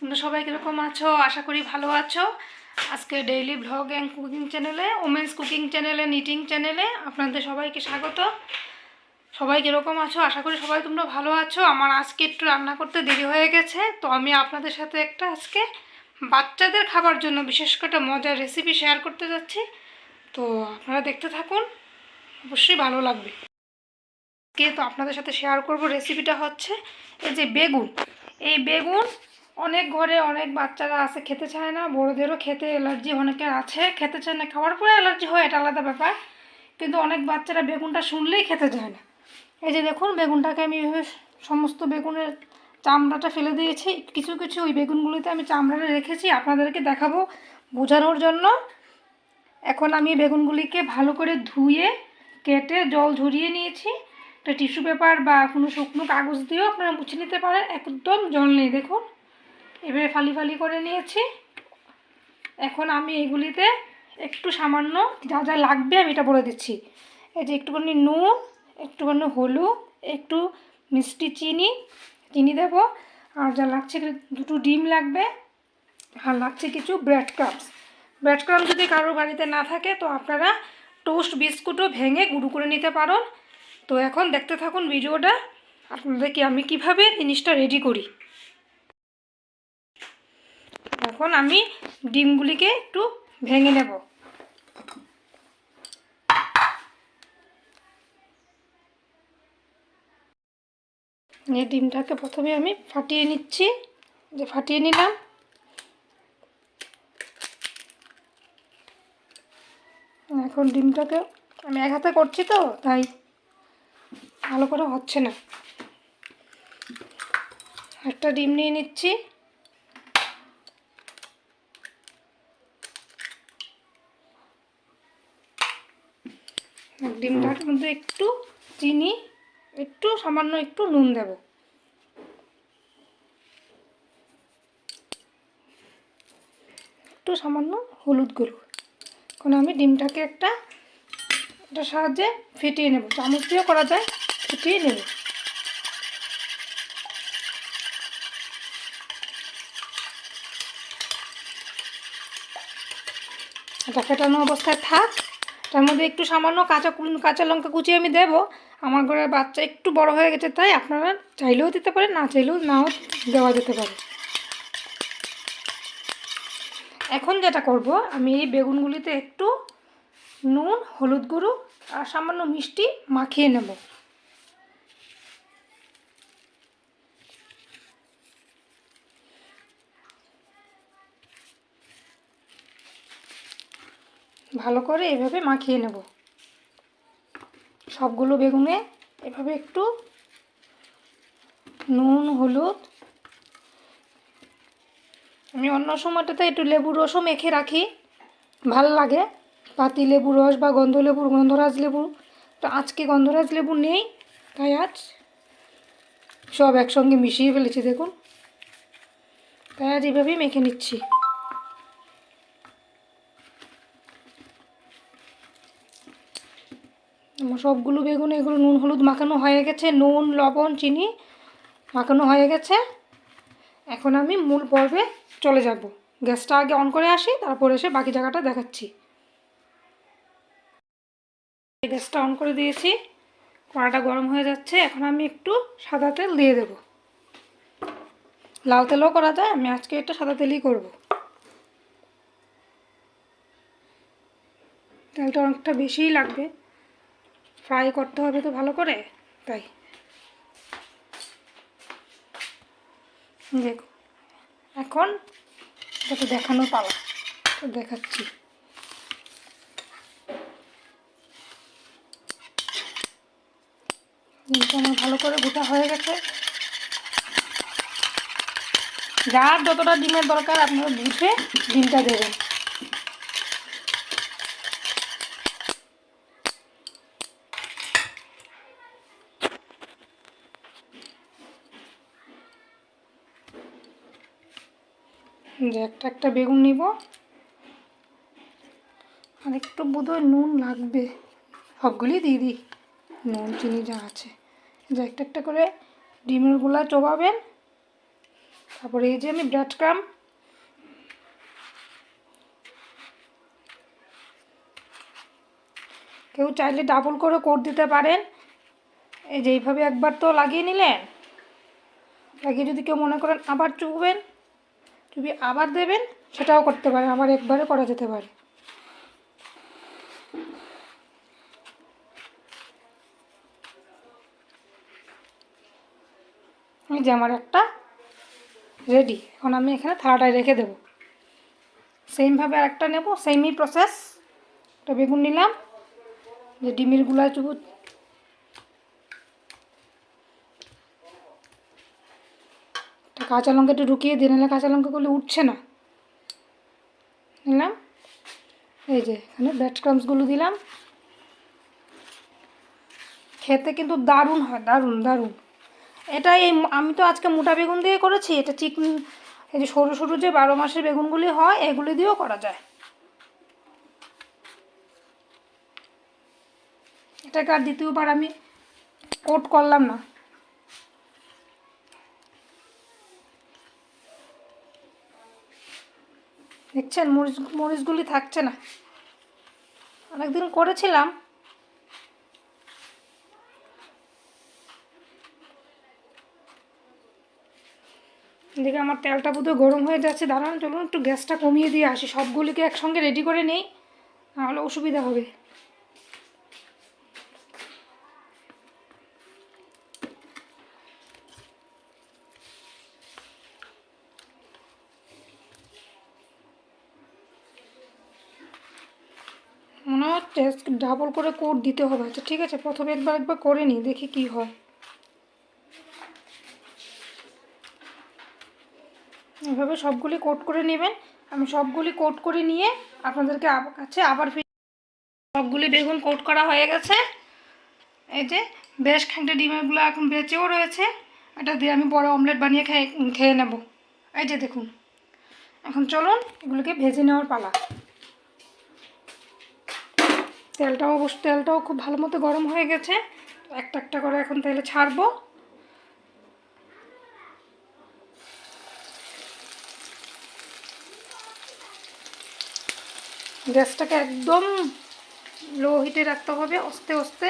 তোমরা সবাই কীরকম আছো? আশা করি ভালো আছো। আজকে ডেইলি ব্লগ অ্যান্ড কুকিং চ্যানেলে, ওমেন্স কুকিং চ্যানেলে, নিটিং চ্যানেলে আপনাদের সবাইকে স্বাগত। সবাই কীরকম আছো? আশা করি সবাই তোমরা ভালো আছো। আমার আজকে একটু রান্না করতে দেরি হয়ে গেছে, তো আমি আপনাদের সাথে একটা আজকে বাচ্চাদের খাবার জন্য বিশেষ করে মজার রেসিপি শেয়ার করতে যাচ্ছি। তো আপনারা দেখতে থাকুন, অবশ্যই ভালো লাগবে। তো আপনাদের সাথে শেয়ার করব রেসিপিটা হচ্ছে এই যে বেগুন। এই বেগুন অনেক ঘরে অনেক বাচ্চারা আছে খেতে চায় না, বড়োদেরও খেতে অ্যালার্জি অনেকের আছে, খেতে চায় না, খাওয়ার পরে অ্যালার্জি হয় এটা আলাদা ব্যাপার, কিন্তু অনেক বাচ্চারা বেগুনটা শুনলেই খেতে চায় না। এই যে দেখুন, বেগুনটাকে আমি সমস্ত বেগুনের চামড়াটা ফেলে দিয়েছি, কিছু কিছু ওই বেগুনগুলিতে আমি চামড়াটা রেখেছি আপনাদেরকে দেখাবো বোঝানোর জন্য। এখন আমি বেগুনগুলিকে ভালো করে ধুয়ে কেটে জল ঝরিয়ে নিয়েছি। একটা টিস্যু পেপার বা কোনো শুকনো কাগজ দিয়েও আপনারা মুছে নিতে পারেন, একদম জল নেই। দেখুন এভাবে ফালি ফালি করে নিয়েছি। এখন আমি এগুলিতে একটু সামান্য যা যা লাগবে আমি এটা বলে দিচ্ছি। এই যে একটুখানি নুন, একটুখানি হলুদ, একটু মিষ্টি চিনি দেবো, আর যা লাগছে দুটো ডিম লাগবে, আর লাগছে কিছু ব্রেড ক্রাম্বস। ব্রেড ক্রাম্বস যদি কারোর বাড়িতে না থাকে তো আপনারা টোস্ট বিস্কুটও ভেঙে গুঁড়ো করে নিতে পারেন। তো এখন দেখতে থাকুন ভিডিওটা, আপনাদেরকে আমি কিভাবে জিনিসটা রেডি করি। এখন আমি ডিমগুলিকে একটু ভেঙে নেব। এই ডিমটাকে প্রথমে আমি ফাটিয়ে নিচ্ছি, যে ফাটিয়ে নিলাম। এখন ডিমটাকে আমি এক হাতে করছি তো তাই ভালো করে হচ্ছে না। একটা ডিম নিয়ে নিচ্ছি, ডিমটার মধ্যে একটু চিনি, একটু সামান্য একটু নুন দেব, একটু সামান্য হলুদ গুঁড়ো। এখন আমি ডিমটাকে এটার সাহায্যে ফেটিয়ে নেব, চামচ দিয়েও করা যায়, ফেটিয়ে নেব। এটা ফেটানো অবস্থায় থাক। তার মধ্যে একটু সামান্য কাঁচা লঙ্কা কুচি আমি দেব। আমার ঘরের বাচ্চা একটু বড় হয়ে গেছে, তাই আপনারা চাইলেও দিতে পারেন, না চাইলেও নাও দেওয়া যেতে পারে। এখন যেটা করব, আমি এই বেগুনগুলিতে একটু নুন, হলুদ গুঁড়ো আর সামান্য মিষ্টি মাখিয়ে নেব। ভালো করে এভাবে মাখিয়ে নেব সবগুলো বেগুনে। এভাবে একটু নুন, হলুদ, আমি অন্য সময়টাতে একটু লেবুর রসও মেখে রাখি, ভাল লাগে, পাতি লেবুর রস বা গন্ধরাজ লেবু। তো আজকে গন্ধরাজ লেবু নেই, তাই আজ সব একসঙ্গে মিশিয়ে ফেলেছি। দেখুন, তাই আজ এভাবেই মেখে নিচ্ছি। আমার সবগুলো বেগুন এগুলো নুন হলুদ মাখানো হয়ে গেছে, নুন লবণ চিনি মাখানো হয়ে গেছে। এখন আমি মূল পর্বে চলে যাব। গ্যাসটা আগে অন করে আসি, তারপর এসে বাকি জায়গাটা দেখাচ্ছি। গ্যাসটা অন করে দিয়েছি, কড়াটা গরম হয়ে যাচ্ছে। এখন আমি একটু সাদা তেল দিয়ে দেব, লাল তেলও করা যায়, আমি আজকে এটা সাদা তেলই করব। তেলটা অনেকটা বেশিই লাগবে, ফ্রাই করতে হবে তো ভালো করে, তাই। দেখো এখন এটা দেখানোর পালা, তো দেখাচ্ছি। ডিমটা আমার ভালো করে গোটা হয়ে গেছে। যার যতটা ডিমের দরকার আপনারা বুঝে ডিমটা দেবেন। যে একটা বেগুন নিব, আর একটু বোধহয় নুন লাগবে, সবগুলি দিয়ে দিই, নুন চিনি যা আছে। যে একটা করে ডিমের গুলা চোবাবেন, তারপরে এই যে আমি ব্রেড ক্রাম্ব, কেউ চাইলে ডাবল করে কোট দিতে পারেন। এই যে এইভাবে একবার তো লাগিয়ে নিলেন, লাগিয়ে যদি কেউ মনে করেন আবার চুববেন, চুবিয়ে আবার দেবেন, সেটাও করতে পারেন, আবার একবারে করা যেতে পারে। এই যে আমার একটা রেডি। এখন আমি এখানে থালাটায় রেখে দেব। সেমভাবে আরেকটা নেব, সেমই প্রসেস। একটা বেগুন নিলাম, যে ডিমের গুলা চুবু, কাঁচা লঙ্কা একটু ঢুকিয়ে দিয়ে, নাহলে কাঁচা লঙ্কাগুলো উঠছে না। নিলাম, এই যে এখানে ব্রেড ক্রাম্বসগুলো দিলাম। খেতে কিন্তু দারুণ হয়, দারুণ দারুণ। এটা এই আমি তো আজকে মোটা বেগুন দিয়ে করেছি, এটা চিকন এই যে সরু সরু যে 12 মাসের বেগুনগুলি হয়, এগুলি দিয়েও করা যায়। এটাকে আর দ্বিতীয়বার আমি কোট করলাম না। দেখছেন মরিচগুলি থাকছে না। অনেকদিন করেছিলাম। এদিকে আমার তেলটা বোধহয় গরম হয়ে যাচ্ছে। দাঁড়ান, চলুন একটু গ্যাসটা কমিয়ে দিয়ে আসি, সবগুলিকে একসঙ্গে রেডি করে নেই, নাহলে অসুবিধা হবে। মনে হচ্ছে ডাবল করে কোট দিতে হবে। আচ্ছা ঠিক আছে, প্রথমে একবার করে নিই, দেখি কি হয়। এভাবে সবগুলি কোট করে নেবেন। আমি সবগুলি কোট করে নিয়ে আপনাদেরকে কাছে আবার সবগুলি বেগুন কোট করা হয়ে গেছে। এই যে বেশ খানিকটা ডিমেরগুলো এখন বেঁচেও রয়েছে, এটা দিয়ে আমি পরে অমলেট বানিয়ে খেয়ে নেব। এই যে দেখুন, এখন চলুন এগুলোকে ভেজে নেওয়ার পালা। তেলটাও খুব ভালো মতো গরম হয়ে গেছে। একটা একটা করে এখন তেলে ছাড়বো। গ্যাসটাকে একদম লো হিটে রাখতে হবে, আস্তে আস্তে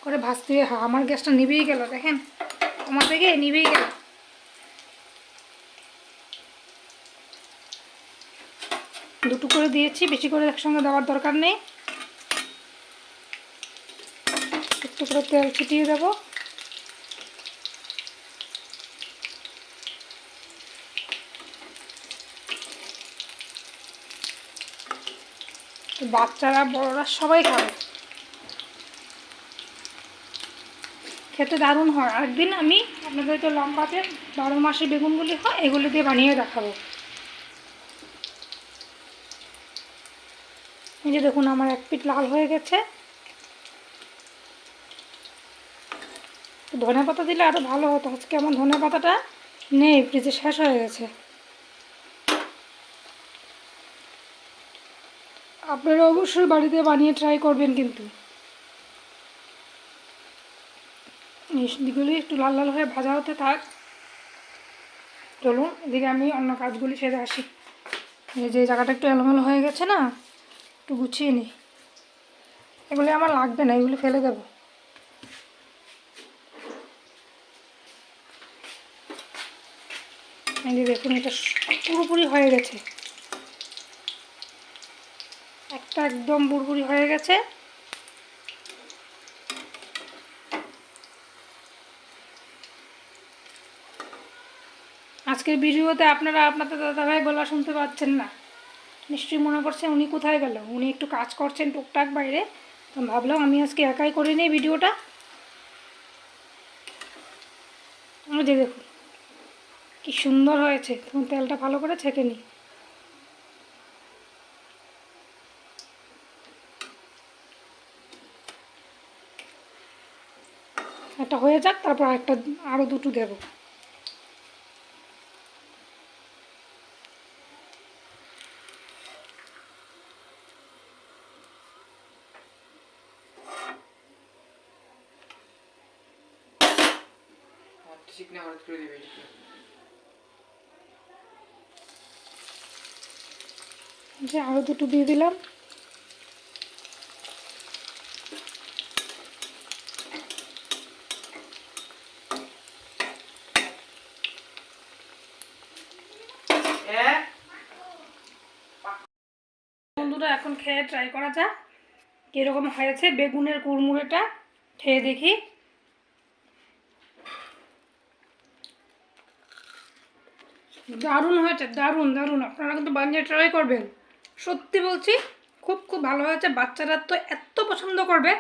করে ভাজতে হবে। হ্যাঁ, আমার গ্যাসটা নিভেই গেল, দেখেন আমার থেকে নিভেই গেল। দুটো করে দিয়েছি, বেশি করে একসঙ্গে দেওয়ার দরকার নেই। একটু করে তেল ছিটিয়ে দেবো। বাচ্চারা বড়রা সবাই খাবে, খেতে দারুণ হয়। আরেকদিন আমি আপনাদেরকে লম্বাতে 12 মাসের বেগুনগুলি হয়, এগুলি দিয়ে বানিয়ে দেখাবো। এই যে দেখুন, আমার এক পিঠ লাল হয়ে গেছে। ধনে পাতা দিলে আরও ভালো হতো, আজকে আমার ধনে পাতাটা নেই, ফ্রিজে শেষ হয়ে গেছে। আপনারা অবশ্যই বাড়িতে বানিয়ে ট্রাই করবেন কিন্তু। এইগুলি একটু লাল লাল হয়ে ভাজা হতে থাক। চলুন এদিকে আমি অন্য কাজগুলি সেরে আসি। এই যে জায়গাটা একটু এলোমেলো হয়ে গেছে না, একটু গুছিয়ে নিই। এগুলি আমার লাগবে না, এগুলি ফেলে দেবো। এই যে দেখুন, এটা পুরোপুরি হয়ে গেছে, একটা একদম পুরোপুরি হয়ে গেছে। আজকের ভিডিওতে আপনারা আপনাদের দাদাভাই গলা শুনতে পাচ্ছেন না, নিশ্চয়ই মনে করছেন উনি কোথায় গেল। উনি একটু কাজ করছেন টুকটাক বাইরে, তো ভাবলাম আমি আজকে একাই করে নিই ভিডিওটা। ওই যে দেখুন কি সুন্দর হয়েছে, তখন তেলটা ভালো করে ছেঁকে নিই। একটা হয়ে যাক, তারপর আরও দুটো দেবো। যে আরও দুটো দিয়ে দিলাম। বন্ধুরা এখন খেয়ে ট্রাই করা যাক কীরকম হয়েছে বেগুনের কুড়মুড়েটা, খেয়ে দেখি। দারুণ হয়েছে, দারুণ দারুণ। আপনারা কিন্তু বানিয়ে ট্রাই করবেন, সত্যি বলছি খুব খুব ভালো হয়েছে। বাচ্চারা তো এত পছন্দ করবে,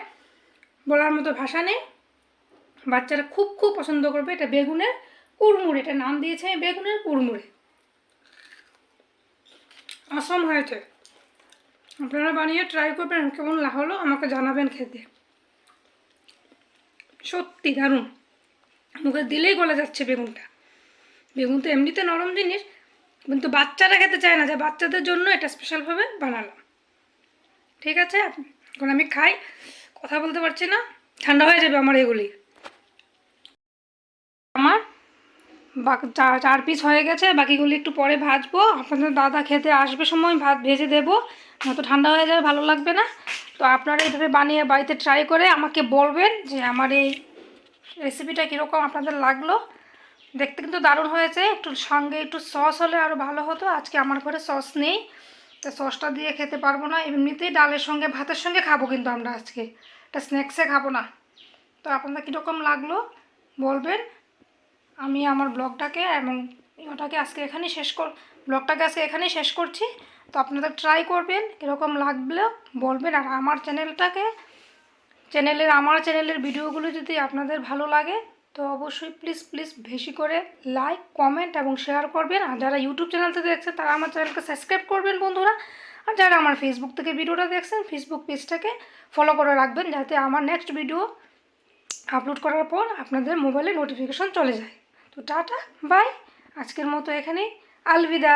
বলার মতো ভাষা নেই। বাচ্চারা খুব খুব পছন্দ করবে। এটা বেগুনের কুড়মুড়ে, এটা নাম দিয়েছে আমি বেগুনের কুড়মুড়ে। অসম হয়েছে, আপনারা বানিয়ে ট্রাই করবেন, কেমন হলো আমাকে জানাবেন খেতে। সত্যি দারুণ, মুখে দিলেই গলে যাচ্ছে বেগুনটা। বেগুন তো এমনিতে নরম জিনিস, কিন্তু বাচ্চারা খেতে চায় না, যে বাচ্চাদের জন্য এটা স্পেশালভাবে বানালাম। ঠিক আছে, এখন আমি খাই, কথা বলতে পারছি না, ঠান্ডা হয়ে যাবে আমার এগুলি। আমার 4 পিস হয়ে গেছে, বাকিগুলি একটু পরে ভাজবো। আপনাদের দাদা খেতে আসবে সময় ভাত ভেজে দেবো, নয়তো ঠান্ডা হয়ে যাবে, ভালো লাগবে না। তো আপনারা এইভাবে বানিয়ে বাড়িতে ট্রাই করে আমাকে বলবেন যে আমার এই রেসিপিটা কীরকম আপনাদের লাগলো। দেখতে কিন্তু দারুণ হয়েছে। একটু সঙ্গে একটু সস হলে আরও ভালো হতো। আজকে আমার ঘরে সস নেই, তো সসটা দিয়ে খেতে পারবো না। এমনিতেই ডালের সঙ্গে ভাতের সঙ্গে খাবো, কিন্তু আমরা আজকে এটা স্ন্যাক্সে খাবো না। তো আপনাদের কীরকম লাগলো বলবেন। আমি আমার ব্লগটাকে এবং ওটাকে আজকে এখানেই ব্লগটাকে আজকে এখানেই শেষ করছি। তো আপনাদের ট্রাই করবেন, কীরকম লাগলেও বলবেন। আর আমার চ্যানেলের ভিডিওগুলো যদি আপনাদের ভালো লাগে তো অবশ্যই প্লিজ বেশি করে লাইক, কমেন্ট এবং শেয়ার করবেন। আর যারা ইউটিউব চ্যানেল থেকে দেখছেন তারা আমার চ্যানেলকে সাবস্ক্রাইব করবেন বন্ধুরা। আর যারা আমার ফেসবুক থেকে ভিডিওটা দেখছেন ফেসবুক পেজটাকে ফলো করে রাখবেন, যাতে আমার নেক্সট ভিডিও আপলোড করার পর আপনাদের মোবাইলে নোটিফিকেশন চলে যায়। তো টাটা বাই, আজকের মতো এখানেই, আলবিদা।